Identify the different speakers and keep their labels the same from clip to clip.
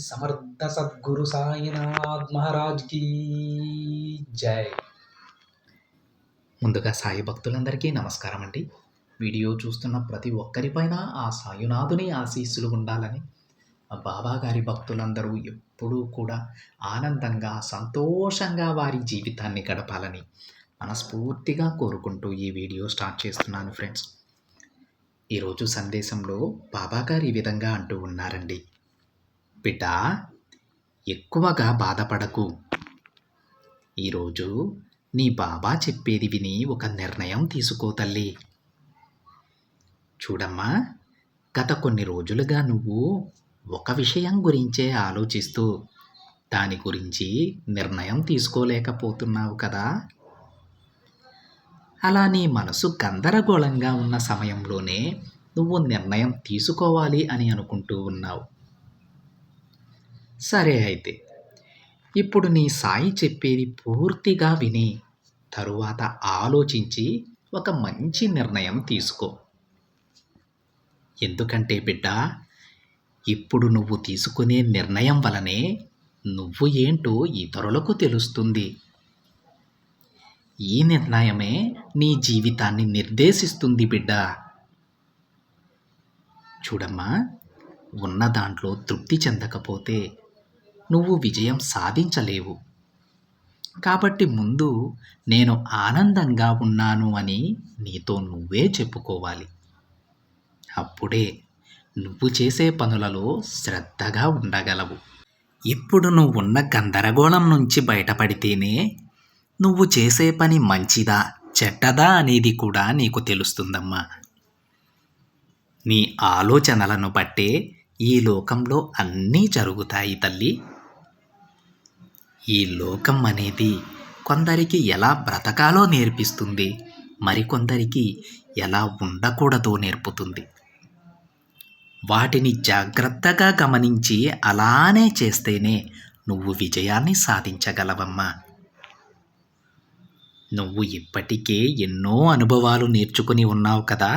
Speaker 1: సమర్థ సద్గురు సాయినాథ్ మహారాజ్ కి జై. ముందుగా సాయి భక్తులందరికీ నమస్కారం అండి. వీడియో చూస్తున్న ప్రతి ఒక్కరిపైన ఆ సాయినాథుని ఆశీస్సులు ఉండాలని, ఆ బాబా గారి భక్తులందరూ ఎప్పుడూ కూడా ఆనందంగా సంతోషంగా వారి జీవితాన్ని గడపాలని మనస్ఫూర్తిగా కోరుకుంటూ ఈ వీడియో స్టార్ట్ చేస్తున్నాను ఫ్రెండ్స్. ఈరోజు సందేశంలో బాబా గారు ఈ విధంగా అంటూ ఉన్నారండి. బిడ్డా, ఎక్కువగా బాధపడకు. ఈరోజు నీ బాబా చెప్పేది విని ఒక నిర్ణయం తీసుకో తల్లి. చూడమ్మా, గత కొన్ని రోజులుగా నువ్వు ఒక విషయం గురించే ఆలోచిస్తూ దాని గురించి నిర్ణయం తీసుకోలేకపోతున్నావు కదా. అలా నీ మనసు గందరగోళంగా ఉన్న సమయంలోనే నువ్వు నిర్ణయం తీసుకోవాలి అని అనుకుంటూ ఉన్నావు. సరే, అయితే ఇప్పుడు నీ సాయి చెప్పేది పూర్తిగా విని తరువాత ఆలోచించి ఒక మంచి నిర్ణయం తీసుకో. ఎందుకంటే బిడ్డ, ఇప్పుడు నువ్వు తీసుకునే నిర్ణయం వలనే నువ్వు ఏంటో ఇతరులకు తెలుస్తుంది. ఈ నిర్ణయమే నీ జీవితాన్ని నిర్దేశిస్తుంది బిడ్డ. చూడమ్మా, ఉన్న దాంట్లో తృప్తి చెందకపోతే నువ్వు విజయం సాధించలేవు. కాబట్టి ముందు నేను ఆనందంగా ఉన్నాను అని నీతో నువ్వే చెప్పుకోవాలి. అప్పుడే నువ్వు చేసే పనులలో శ్రద్ధగా ఉండగలవు. ఇప్పుడు నువ్వున్న గందరగోళం నుంచి బయటపడితేనే నువ్వు చేసే పని మంచిదా చెడ్డదా అనేది కూడా నీకు తెలుస్తుందమ్మా. నీ ఆలోచనలను బట్టే ఈ లోకంలో అన్నీ జరుగుతాయి తల్లి. ఈ లోకం అనేది కొందరికి ఎలా బ్రతకాలో నేర్పిస్తుంది, మరికొందరికి ఎలా ఉండకూడదో నేర్పుతుంది. వాటిని జాగ్రత్తగా గమనించి అలానే చేస్తేనే నువ్వు విజయాన్ని సాధించగలవమ్మా. నువ్వు ఇప్పటికే ఎన్నో అనుభవాలు నేర్చుకుని ఉన్నావు కదా.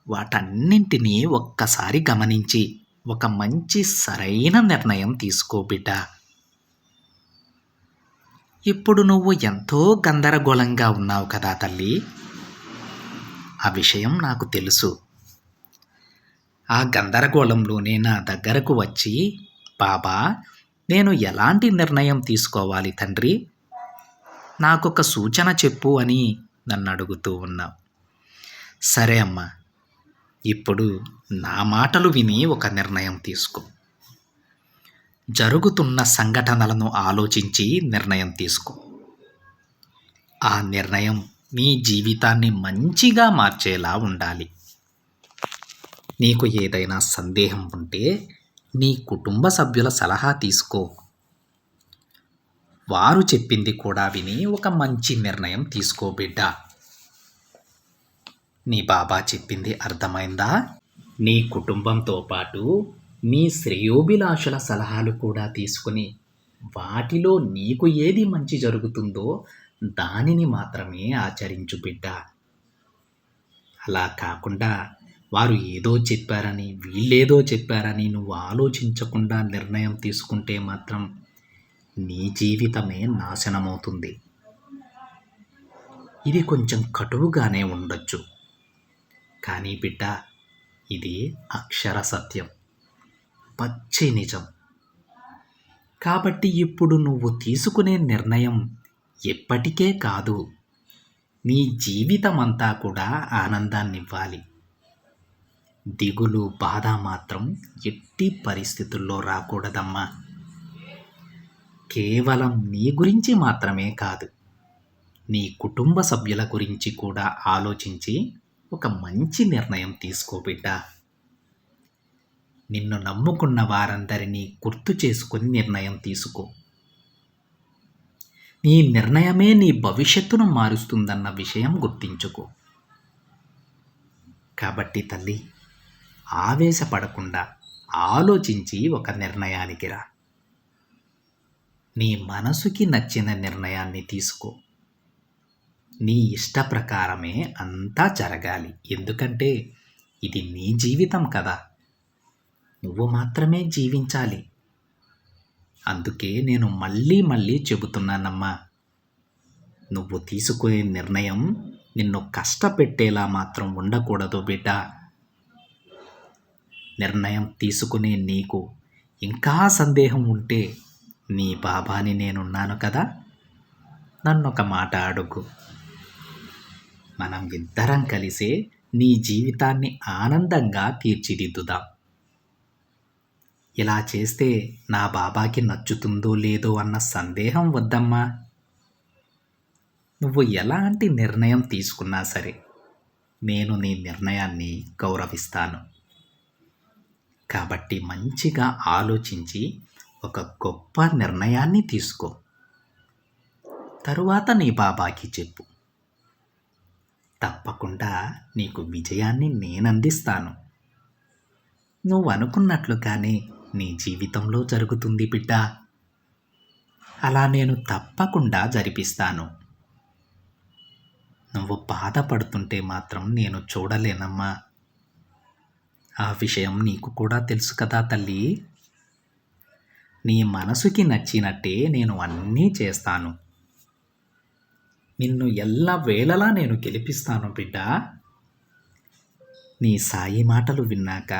Speaker 1: వాటన్నింటినీ ఒక్కసారి గమనించి ఒక మంచి సరైన నిర్ణయం తీసుకో బిడ్డ. ఇప్పుడు నువ్వు ఎంతో గందరగోళంగా ఉన్నావు కదా తల్లి. ఆ విషయం నాకు తెలుసు. ఆ గందరగోళంలోనే నా దగ్గరకు వచ్చి, బాబా, నేను ఎలాంటి నిర్ణయం తీసుకోవాలి తండ్రి, నాకొక సూచన చెప్పు అని నన్ను అడుగుతూ ఉన్నావు. సరే అమ్మా, ఇప్పుడు నా మాటలు విని ఒక నిర్ణయం తీసుకో. జరుగుతున్న సంఘటనలను ఆలోచించి నిర్ణయం తీసుకో. ఆ నిర్ణయం నీ జీవితాన్ని మంచిగా మార్చేలా ఉండాలి. నీకు ఏదైనా సందేహం ఉంటే నీ కుటుంబ సభ్యుల సలహా తీసుకో. వారు చెప్పింది కూడా విని ఒక మంచి నిర్ణయం తీసుకో బిడ్డ. నీ బాబా చెప్పింది అర్థమైందా? నీ కుటుంబంతో పాటు నీ శ్రేయోభిలాషుల సలహాలు కూడా తీసుకుని వాటిలో నీకు ఏది మంచి జరుగుతుందో దానిని మాత్రమే ఆచరించు బిడ్డ. అలా కాకుండా వారు ఏదో చెప్పారని వీళ్ళేదో చెప్పారని నువ్వు ఆలోచించకుండా నిర్ణయం తీసుకుంటే మాత్రం నీ జీవితమే నాశనమవుతుంది. ఇది కొంచెం కటువుగానే ఉండొచ్చు, కానీ బిడ్డ, ఇది అక్షర సత్యం, పచ్చి నిజం. కాబట్టి ఇప్పుడు నువ్వు తీసుకునే నిర్ణయం ఎప్పటికే కాదు, నీ జీవితమంతా కూడా ఆనందాన్నివ్వాలి. దిగులు, బాధ మాత్రం ఎట్టి పరిస్థితుల్లో రాకూడదమ్మా. కేవలం నీ గురించి మాత్రమే కాదు, నీ కుటుంబ సభ్యుల గురించి కూడా ఆలోచించి ఒక మంచి నిర్ణయం తీసుకో బిడ్డ. నిన్ను నమ్ముకున్న వారందరినీ గుర్తు చేసుకొని నిర్ణయం తీసుకో. నీ నిర్ణయమే నీ భవిష్యత్తును మారుస్తుందన్న విషయం గుర్తించుకో. కాబట్టి తల్లి, ఆవేశపడకుండా ఆలోచించి ఒక నిర్ణయానికి రా. నీ మనసుకి నచ్చిన నిర్ణయాన్ని తీసుకో. నీ ఇష్ట ప్రకారమే అంతా జరగాలి. ఎందుకంటే ఇది నీ జీవితం కదా. నువ్వు మాత్రమే జీవించాలి. అందుకే నేను మళ్ళీ మళ్ళీ చెబుతున్నానమ్మా, నువ్వు తీసుకునే నిర్ణయం నిన్ను కష్టపెట్టేలా మాత్రం ఉండకూడదు బిడ్డ. నిర్ణయం తీసుకునే నీకు ఇంకా సందేహం ఉంటే నీ బాబాని నేనున్నాను కదా, నన్నొక మాట అడుగు. మనం ఇద్దరం కలిసే నీ జీవితాన్ని ఆనందంగా తీర్చిదిద్దుదాం. ఇలా చేస్తే నా బాబాకి నచ్చుతుందో లేదో అన్న సందేహం వద్దమ్మా. నువ్వు ఎలాంటి నిర్ణయం తీసుకున్నా సరే నేను నీ నిర్ణయాన్ని గౌరవిస్తాను. కాబట్టి మంచిగా ఆలోచించి ఒక గొప్ప నిర్ణయాన్ని తీసుకో. తరువాత నీ బాబాకి చెప్పు. తప్పకుండా నీకు విజయాన్ని నేనందిస్తాను. నువ్వు అనుకున్నట్లుగానే నీ జీవితంలో జరుగుతుంది బిడ్డ. అలా నేను తప్పకుండా జరిపిస్తాను. నువ్వు బాధపడుతుంటే మాత్రం నేను చూడలేనమ్మా. ఆ విషయం నీకు కూడా తెలుసు కదా తల్లి. నీ మనసుకి నచ్చినట్టే నేను అన్నీ చేస్తాను. నిన్ను ఎల్లవేళలా నేను గెలిపిస్తాను బిడ్డ. నీ సాయి మాటలు విన్నాక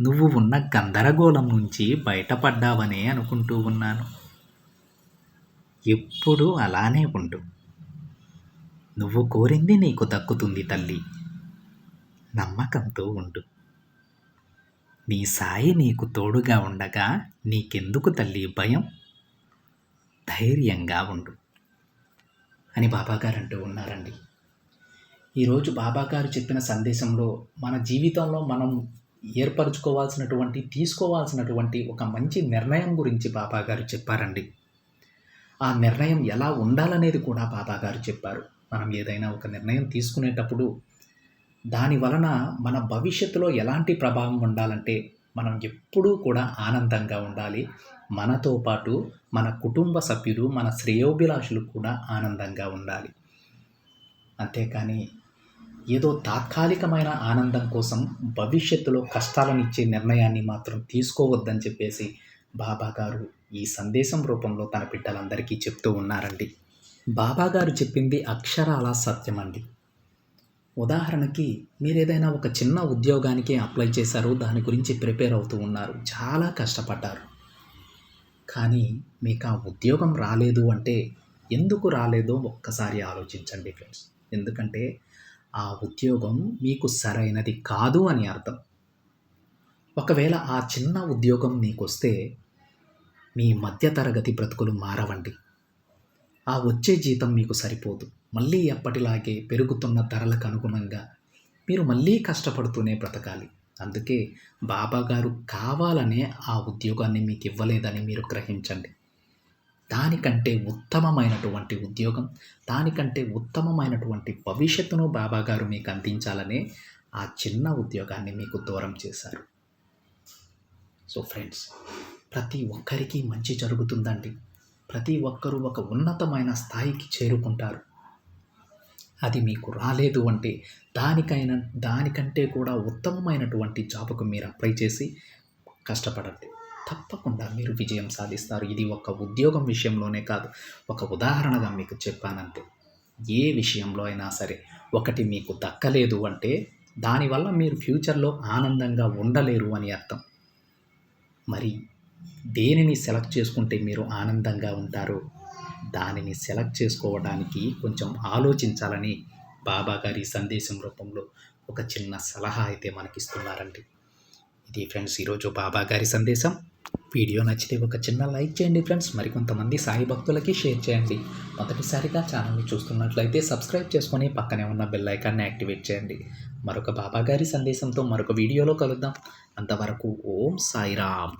Speaker 1: నువ్వు ఉన్న గందరగోళం నుంచి బయటపడ్డావనే అనుకుంటూ ఉన్నాను. ఎప్పుడూ అలానే ఉండు. నువ్వు కోరింది నీకు దక్కుతుంది తల్లి. నమ్మకంతో ఉండు. నీ సాయి నీకు తోడుగా ఉండగా నీకెందుకు తల్లి భయం? ధైర్యంగా ఉండు అని బాబాగారు అంటూ ఉన్నారండి. ఈరోజు బాబాగారు చెప్పిన సందేశంలో మన జీవితంలో మనం తీసుకోవాల్సినటువంటి ఒక మంచి నిర్ణయం గురించి బాబాగారు చెప్పారండి. ఆ నిర్ణయం ఎలా ఉండాలనేది కూడా బాబాగారు చెప్పారు. మనం ఏదైనా ఒక నిర్ణయం తీసుకునేటప్పుడు దాని వలన మన భవిష్యత్తులో ఎలాంటి ప్రభావం ఉండాలంటే మనం ఎప్పుడూ కూడా ఆనందంగా ఉండాలి. మనతో పాటు మన కుటుంబ సభ్యులు, మన శ్రేయోభిలాషులు కూడా ఆనందంగా ఉండాలి. అంతేకాని ఏదో తాత్కాలికమైన ఆనందం కోసం భవిష్యత్తులో కష్టాలనిచ్చే నిర్ణయాన్ని మాత్రం తీసుకోవద్దని చెప్పేసి బాబాగారు ఈ సందేశం రూపంలో తన బిడ్డలందరికీ చెప్తూ ఉన్నారండి. బాబాగారు చెప్పింది అక్షరాల సత్యమండి. ఉదాహరణకి మీరు ఏదైనా ఒక చిన్న ఉద్యోగానికి అప్లై చేశారు, దాని గురించి ప్రిపేర్ అవుతూ ఉన్నారు, చాలా కష్టపడ్డారు. కానీ మీకు ఆ ఉద్యోగం రాలేదు అంటే ఎందుకు రాలేదో ఒక్కసారి ఆలోచించండి ఫ్రెండ్స్. ఎందుకంటే ఆ ఉద్యోగం మీకు సరైనది కాదు అని అర్థం. ఒకవేళ ఆ చిన్న ఉద్యోగం మీకు వస్తే మీ మధ్యతరగతి బ్రతుకులు మారవండి. ఆ వచ్చే జీతం మీకు సరిపోదు. మళ్ళీ ఎప్పటిలాగే పెరుగుతున్న ధరలకు అనుగుణంగా మీరు మళ్ళీ కష్టపడుతూనే బ్రతకాలి. అందుకే బాబాగారు కావాలనే ఆ ఉద్యోగాన్ని మీకు ఇవ్వలేదని మీరు గ్రహించండి. దానికంటే ఉత్తమమైనటువంటి ఉద్యోగం, దానికంటే ఉత్తమమైనటువంటి భవిష్యత్తును బాబాగారు మీకు అందించాలనే ఆ చిన్న ఉద్యోగాన్ని మీకు దూరం చేశారు. సో ఫ్రెండ్స్, ప్రతి ఒక్కరికి మంచి జరుగుతుందండి. ప్రతి ఒక్కరూ ఒక ఉన్నతమైన స్థాయికి చేరుకుంటారు. అది మీకు రాలేదు అంటే దానికంటే కూడా ఉత్తమమైనటువంటి జాబ్కు మీరు అప్లై చేసి కష్టపడండి. తప్పకుండా మీరు విజయం సాధిస్తారు. ఇది ఒక ఉద్యోగం విషయంలోనే కాదు, ఒక ఉదాహరణగా మీకు చెప్పానంతే. ఏ విషయంలో అయినా సరే ఒకటి మీకు దక్కలేదు అంటే దానివల్ల మీరు ఫ్యూచర్లో ఆనందంగా ఉండలేరు అని అర్థం. మరి దేనిని సెలెక్ట్ చేసుకుంటే మీరు ఆనందంగా ఉంటారో దానిని సెలెక్ట్ చేసుకోవడానికి కొంచెం ఆలోచించాలని బాబాగారి సందేశం రూపంలో ఒక చిన్న సలహా అయితే మనకిస్తున్నారండి. ఇది ఫ్రెండ్స్ ఈరోజు బాబాగారి సందేశం. వీడియో నచ్చితే ఒక చిన్న లైక్ చేయండి ఫ్రెండ్స్. మరికొంతమంది సాయి భక్తులకి షేర్ చేయండి. మొదటిసారిగా ఛానల్ని చూస్తున్నట్లయితే సబ్స్క్రైబ్ చేసుకొని పక్కనే ఉన్న బెల్ ఐకాన్ని యాక్టివేట్ చేయండి. మరొక బాబాగారి సందేశంతో మరొక వీడియోలో కలుద్దాం. అంతవరకు ఓం సాయిరామ్.